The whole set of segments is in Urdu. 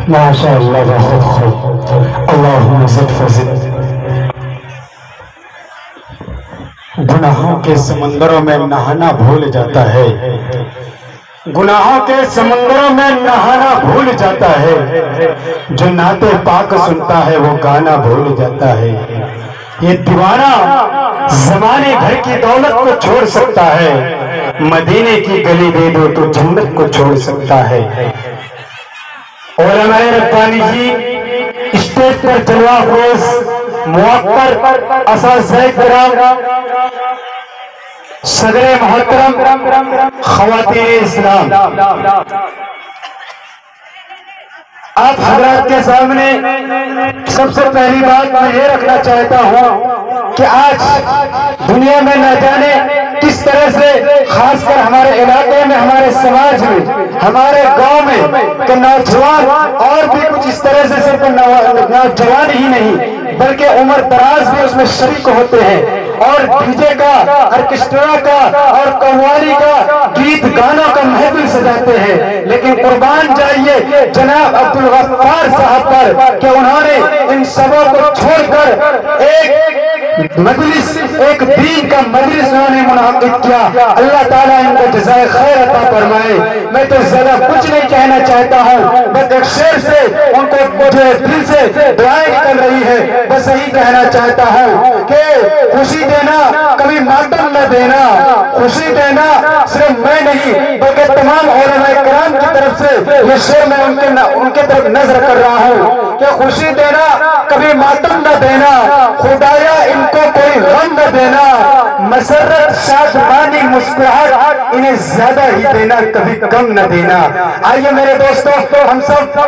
ماشاء اللہ اللہم زد فزد۔ گناہوں کے سمندروں میں نہانا بھول جاتا ہے، گناہوں کے سمندروں میں نہانا بھول جاتا ہے، جو نعت پاک سنتا ہے وہ گانا بھول جاتا ہے۔ یہ دیوانہ زمانے بھر کی دولت کو چھوڑ سکتا ہے، مدینے کی گلی دے دو تو جنت کو چھوڑ سکتا ہے۔ علماء ربانیین، اسٹیج پر جلوہ فروز موقر اساتذہ کرام، صدر محترم، خواتین اسلام، آپ حضرات کے سامنے سب سے پہلی بات میں یہ رکھنا چاہتا ہوں کہ آج دنیا میں نہ جانے کس طرح سے، خاص کر ہمارے علاقے میں، ہمارے سماج میں، ہمارے گاؤں میں کہ نوجوان اور بھی کچھ اس طرح سے صرف نوجوان ہی نہیں بلکہ عمر دراز بھی اس میں شریک ہوتے ہیں، اور ڈی جے کا، آرکیسٹرا کا اور قوالی کا، گیت گانوں کا محفل سجاتے ہیں۔ لیکن قربان جائیے جناب عبدالغفار صاحب پر کہ انہوں نے ان سبوں کو چھوڑ کر ایک مجلس، ایک دین کا مجلس انہوں نے منعقد کیا۔ اللہ تعالیٰ ان کو جزائے خیر عطا فرمائے۔ میں تو زیادہ کچھ نہیں کہنا چاہتا ہوں، بس ایک شعر سے ان کو مجھے دل سے دعائیں نکل رہی ہے، بس یہی کہنا چاہتا ہوں کہ خوشی دینا کبھی ماتم نہ دینا، خوشی دینا صرف میں نہیں بلکہ تمام علماء کرام کی طرف سے یہ شعر میں ان کے طرف نظر کر رہا ہوں کہ خوشی دینا کبھی ماتم نہ دینا، خدایا ان کو کوئی غم نہ دینا، مسرت شادمانی مسکراہٹ انہیں زیادہ ہی دینا، کبھی کم نہ دینا۔ آئیے میرے دوستو، ہم سب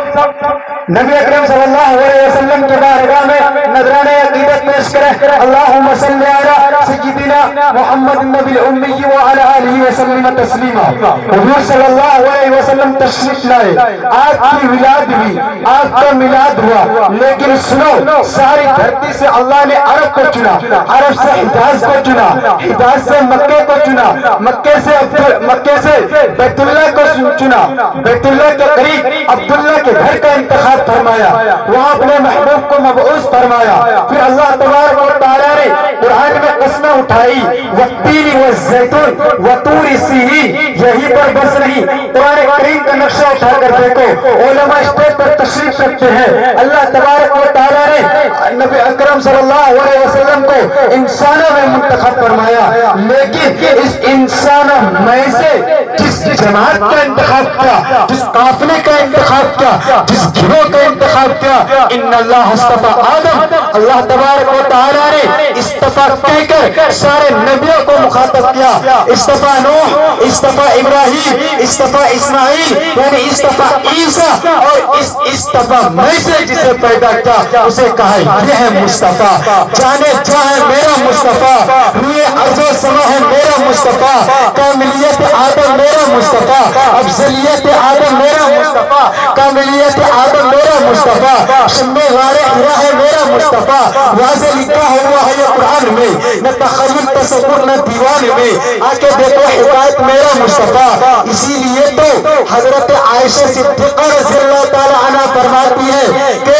نبی اکرم صلی اللہ علیہ وسلم کے بارگاہ میں نذرانہ عقیدت پیش کریں۔ اللہم صلی علی سیدنا محمد النبی الامی وعلی آلہ وسلم تسلیما۔ حضور صلی اللہ علیہ وسلم تشریف لائے، آپ کی ولادت ہوئی، آپ کا میلاد ہوا، لیکن سنو، ساری دھرتی سے اللہ نے عرب کو چنا، عرب سے حجاز کو چنا، حجاز سے مکے کو چنا، مکے سے بیت اللہ کو چنا، بیت اللہ کے قریب عبداللہ کے گھر کا انتخاب فرمایا، وہاں اپنے محبوب کو مبعوث فرمایا۔ پھر اللہ تبارک و تعالیٰ نے قرآن میں قسمیں اٹھائی، والتین والزیتون وطور سینین، یہی پر بس نہیں، قرآن کریم کا نقشہ اٹھا کر دیکھو، علماء اسٹیج پر تشریف رکھتے ہیں۔ اللہ تبارک و تعالیٰ نے نبی اکرم صلی اللہ علیہ وسلم کو انسانوں میں منتخب فرمایا، لیکن اس انسانوں میں سے جس جماعت کا انتخاب کیا، جس قافلے کا انتخاب کیا، جس گروہ کا انتخاب کیا، ان اللہ اصطفیٰ آدم، اللہ تبارک و تعالیٰ نے اصطفیٰ کہہ کر سارے نبیوں کو مخاطب کیا، اصطفیٰ نوح، اصطفیٰ ابراہیم، اصطفیٰ اسماعیل، یعنی اصطفیٰ عیسیٰ، اور اس اصطفیٰ میں سے جسے پیدا کیا اسے کہا یہ ہے مصطفیٰ، جانے جہاں ہے میرا مصطفیٰ، روئے ارض و سما ہے میرا مصطفیٰ، کاملیت آدم میرا مصطفیٰ، افضلیت آدم میرا مصطفیٰ، کاملیت آدم میرا مصطفیٰ، شمع غار حرا ہے میرا مصطفیٰ، واضح لکھا ہوا ہے یہ قرآن میں، نہ تخیل تصور نہ دیوان میں، آ کے دیکھو حکایت میرا مصطفیٰ۔ اسی لیے تو حضرت عائشہ صدیقہ رضی اللہ تعالی عنہ فرماتی ہے کہ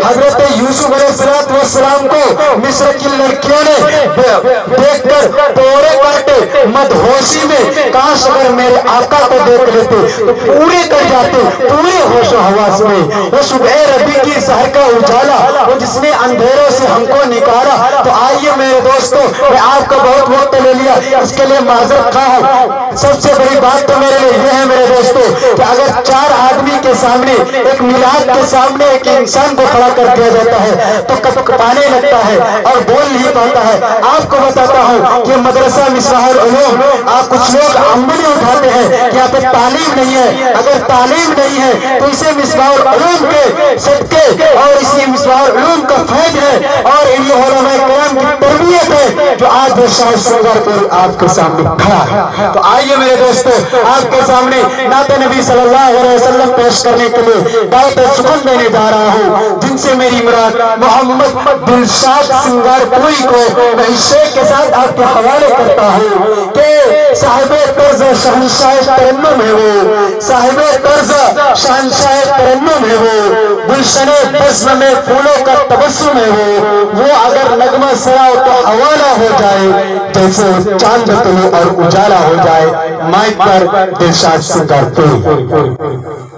حضرت یوسف علیہ السلام کو مصر کی لڑکیوں نے دیکھ کر پورے کاٹے، مدہوشی میں کاش اگر میرے آقا کو دیکھ لیتے تو پورے کر جاتے، پورے ہوش و حواس میں۔ وہ صبح ربی کی سحر کا اجالا، وہ جس نے اندھیروں سے ہم کو نکالا۔ تو آئیے میرے دوستو، میں آپ کا بہت وقت لے لیا، اس کے لیے معذرت خواہ ہوں۔ سب سے بڑی بات تو میرے لیے یہ ہے میرے دوستو کہ اگر چار آدمی کے سامنے، ایک میلاد کے سامنے ایک انسان کو کھڑا کر دیا جاتا ہے تو کب کپانے لگتا ہے اور بول نہیں پاتا ہے۔ آپ کو بتاتا ہوں کہ مدرسہ مصباح العلوم، آپ کچھ لوگ عملی اٹھاتے ہیں کہ یہاں پہ تعلیم نہیں ہے، اگر تعلیم نہیں ہے تو اسے مصباح العلوم کے صدقے اور اسی مصباح العلوم کا فیض ہے اور ان علماء کرام کی تربیت ہے جو آج دلشاد سنگر پور آپ کے سامنے کھڑا ہے۔ تو آئیے میرے دوستو، آپ کے سامنے نعت نبی صلی اللہ علیہ وسلم پیش کرنے کے لیے دعوت سخن دینے جا رہا ہوں، جن سے میری مراد محمد دلشاد سنگر پوری کو میں اس شعر کے ساتھ آپ کے حوالے کرتا ہوں کہ صاحب طرز شہنشاہ ترنم ہے وہ، صاحب طرز شہنشاہ ترنم ہے وہ، گلشن بزم میں پھولوں کا تبسم ہے وہ اگر نغمہ سراؤ تو حوالہ ہو جائے جیسے چاند طلوع اور اجالا ہو جائے۔ مائک پر دلشاد سنگر پوری۔